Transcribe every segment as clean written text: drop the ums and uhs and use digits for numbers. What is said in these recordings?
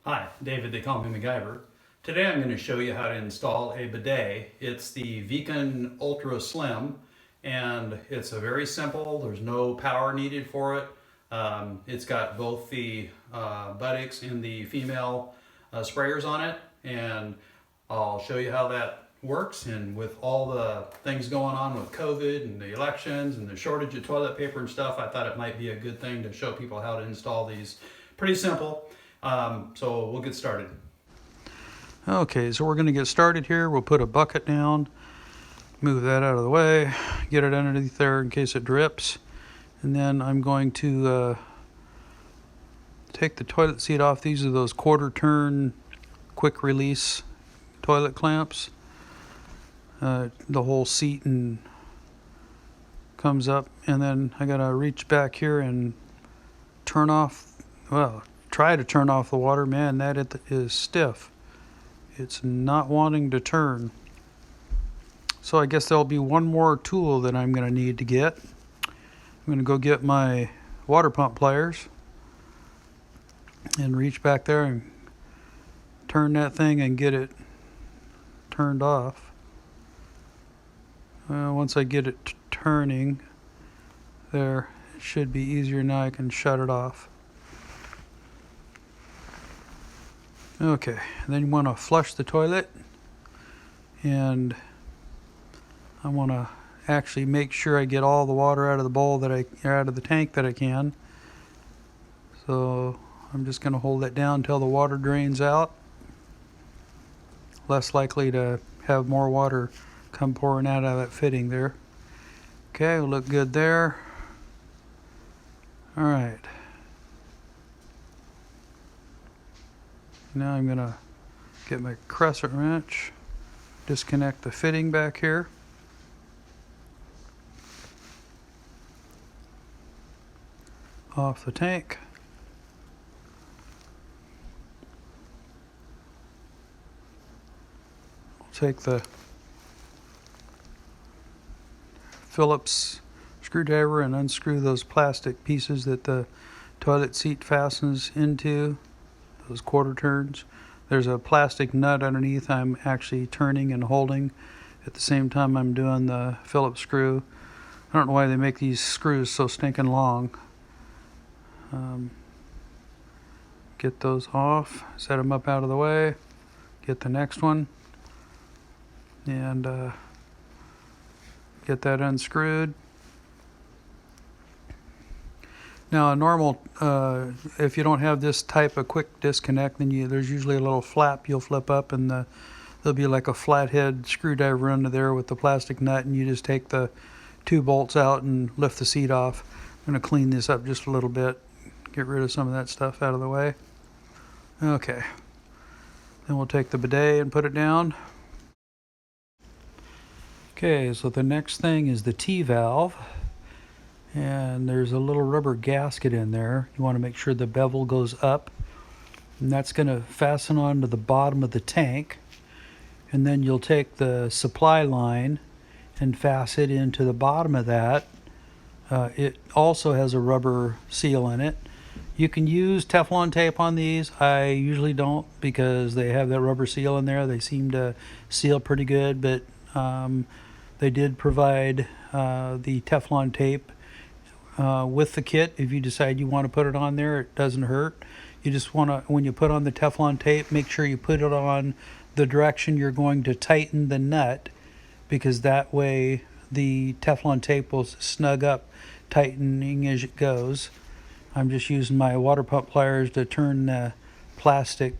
Hi, David, they call me MacGyver. Today I'm going to show you how to install a bidet. It's the Veken Ultra Slim, and it's a very simple, there's no power needed for it. It's got both the buttocks and the female sprayers on it, and I'll show you how that works. And with all the things going on with COVID and the elections and the shortage of toilet paper and stuff, I thought it might be a good thing to show people how to install these. Pretty simple. So we'll get started. Okay, so we're going to get started here. We'll put a bucket down, move that out of the way, get it underneath there in case it drips. And then I'm going to take the toilet seat off. These are those quarter turn quick release toilet clamps. The whole seat and comes up, and then I got to reach back here and turn off, try to turn off the water. Man, that it is stiff. It's not wanting to turn. So I guess there'll be one more tool that I'm going to need to get. I'm going to go get my water pump pliers and reach back there and turn that thing and get it turned off. Once I get it turning there, it should be easier. Now I can shut it off. Okay, then you want to flush the toilet, and I want to actually make sure I get all the water out of the bowl out of the tank that I can. So I'm just going to hold it down until the water drains out. Less likely to have more water come pouring out of that fitting there. Okay, will look good there. All right. Now I'm going to get my crescent wrench, disconnect the fitting back here. Off the tank. I'll take the Phillips screwdriver and unscrew those plastic pieces that the toilet seat fastens into. Those quarter turns. There's a plastic nut underneath I'm actually turning and holding at the same time I'm doing the Phillips screw. I don't know why they make these screws so stinking long. Get those off, set them up out of the way, get the next one, and get that unscrewed. Now, a normal, if you don't have this type of quick disconnect, then there's usually a little flap you'll flip up, and there'll be like a flathead screwdriver under there with the plastic nut, and you just take the two bolts out and lift the seat off. I'm going to clean this up just a little bit, get rid of some of that stuff out of the way. Okay, then we'll take the bidet and put it down. Okay, so the next thing is the T-valve. And there's a little rubber gasket in there. You want to make sure the bevel goes up, and that's going to fasten onto the bottom of the tank. And then you'll take the supply line and fasten it into the bottom of that. It also has a rubber seal in it. You can use Teflon tape on these. I usually don't, because they have that rubber seal in there. They seem to seal pretty good, but they did provide the Teflon tape with the kit. If you decide you want to put it on there, it doesn't hurt. You just want to, when you put on the Teflon tape, make sure you put it on the direction you're going to tighten the nut, because that way the Teflon tape will snug up, tightening as it goes. I'm just using my water pump pliers to turn the plastic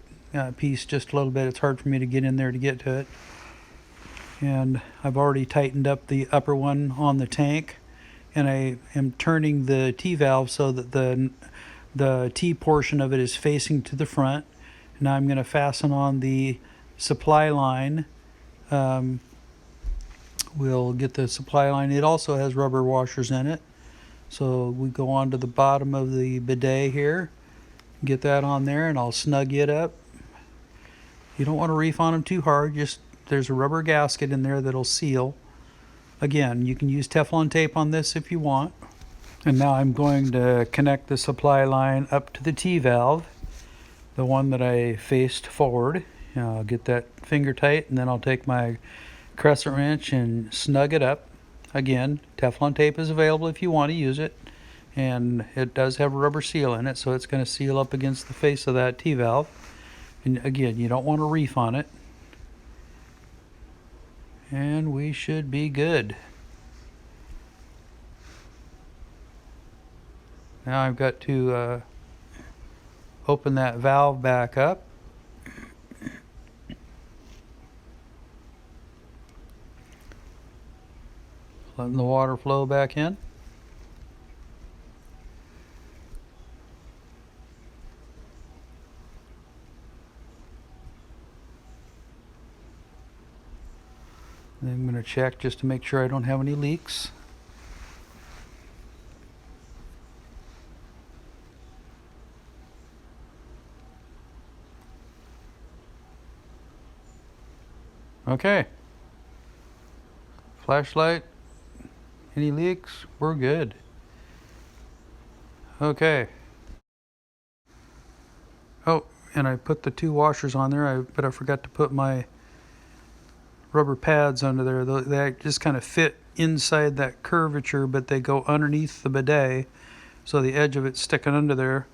piece just a little bit. It's hard for me to get in there to get to it. And I've already tightened up the upper one on the tank. And I am turning the T-valve so that the T portion of it is facing to the front. Now I'm going to fasten on the supply line. We'll get the supply line. It also has rubber washers in it. So we go on to the bottom of the bidet here. Get that on there, and I'll snug it up. You don't want to reef on them too hard. Just there's a rubber gasket in there that'll seal. Again, you can use Teflon tape on this if you want. And now I'm going to connect the supply line up to the T-valve. the one that I faced forward. I'll get that finger tight, and then I'll take my crescent wrench and snug it up. Again, Teflon tape is available if you want to use it, and it does have a rubber seal in it, so it's going to seal up against the face of that T-valve. And again, you don't want a reef on it. And we should be good. Now I've got to open that valve back up. Letting the water flow back in. And I'm going to check just to make sure I don't have any leaks. Okay. Flashlight. Any leaks? We're good. Okay. Oh, and I put the 2 washers on there, but I forgot to put my rubber pads under there. They just kind of fit inside that curvature, but they go underneath the bidet, so the edge of it's sticking under there.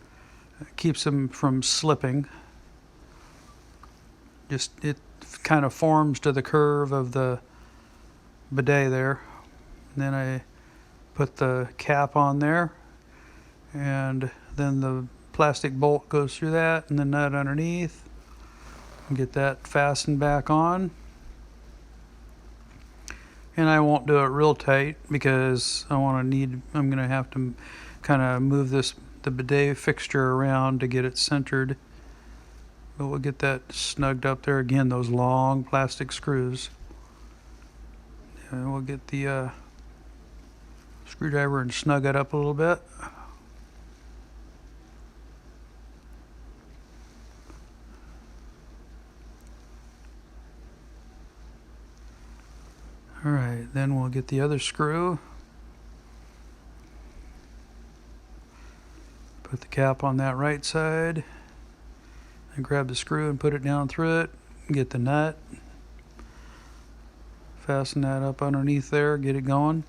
It keeps them from slipping. Just it kind of forms to the curve of the bidet there. And then I put the cap on there, and then the plastic bolt goes through that, and the nut underneath. Get that fastened back on. And I won't do it real tight because I'm going to have to kind of move the bidet fixture around to get it centered. But we'll get that snugged up there. Again, those long plastic screws. And we'll get the screwdriver and snug it up a little bit. Alright, then we'll get the other screw. Put the cap on that right side. And grab the screw and put it down through it. Get the nut. Fasten that up underneath there, get it going.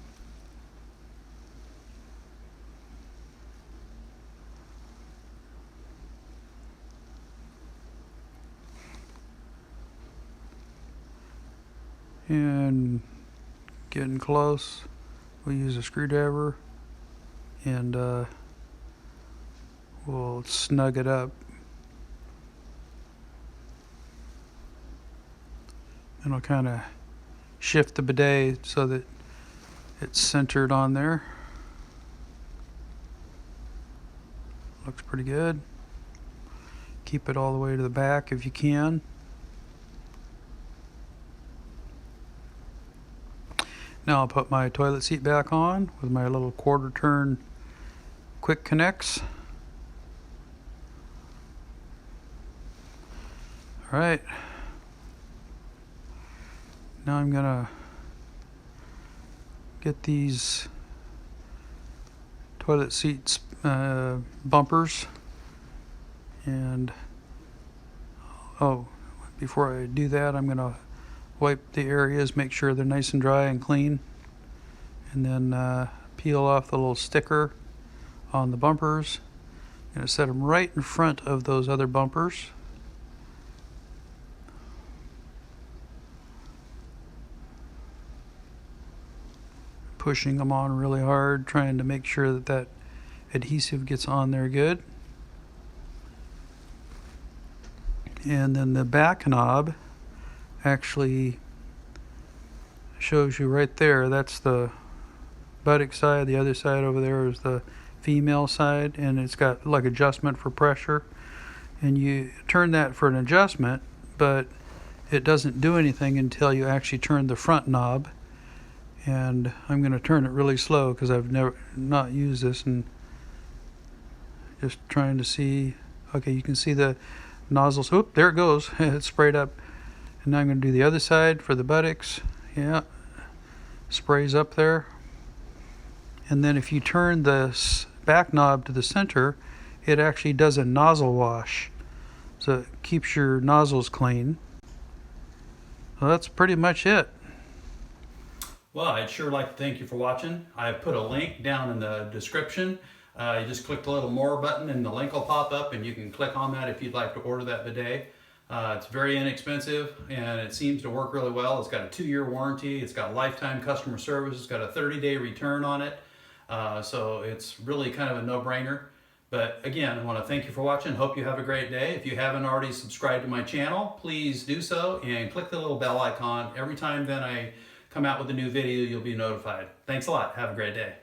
And getting close, we'll use a screwdriver and we'll snug it up. And I'll kind of shift the bidet so that it's centered on there. Looks pretty good. Keep it all the way to the back if you can. Now I'll put my toilet seat back on with my little 1/4 turn quick connects. Alright. Now I'm gonna get these toilet seats bumpers, and before I do that, I'm gonna wipe the areas, make sure they're nice and dry and clean, and then peel off the little sticker on the bumpers. I'm gonna set them right in front of those other bumpers. Pushing them on really hard, trying to make sure that that adhesive gets on there good. And then the back knob actually shows you right there. That's the buttock side. The other side over there is the female side, and it's got like adjustment for pressure. And you turn that for an adjustment, but it doesn't do anything until you actually turn the front knob. And I'm going to turn it really slow because I've not used this, and just trying to see. Okay, you can see the nozzles. Oop, there it goes. It's sprayed up. And now I'm going to do the other side for the buttocks. Yeah, sprays up there. And then if you turn the back knob to the center, it actually does a nozzle wash. so it keeps your nozzles clean. So that's pretty much it. Well, I'd sure like to thank you for watching. I've put a link down in the description. You just click the little more button and the link will pop up and you can click on that if you'd like to order that bidet. It's very inexpensive and it seems to work really well. It's got a 2-year warranty. It's got lifetime customer service. It's got a 30-day return on it. So it's really kind of a no-brainer. But again, I want to thank you for watching. Hope you have a great day. If you haven't already subscribed to my channel, please do so and click the little bell icon. Every time then I come out with a new video, you'll be notified. Thanks a lot. Have a great day.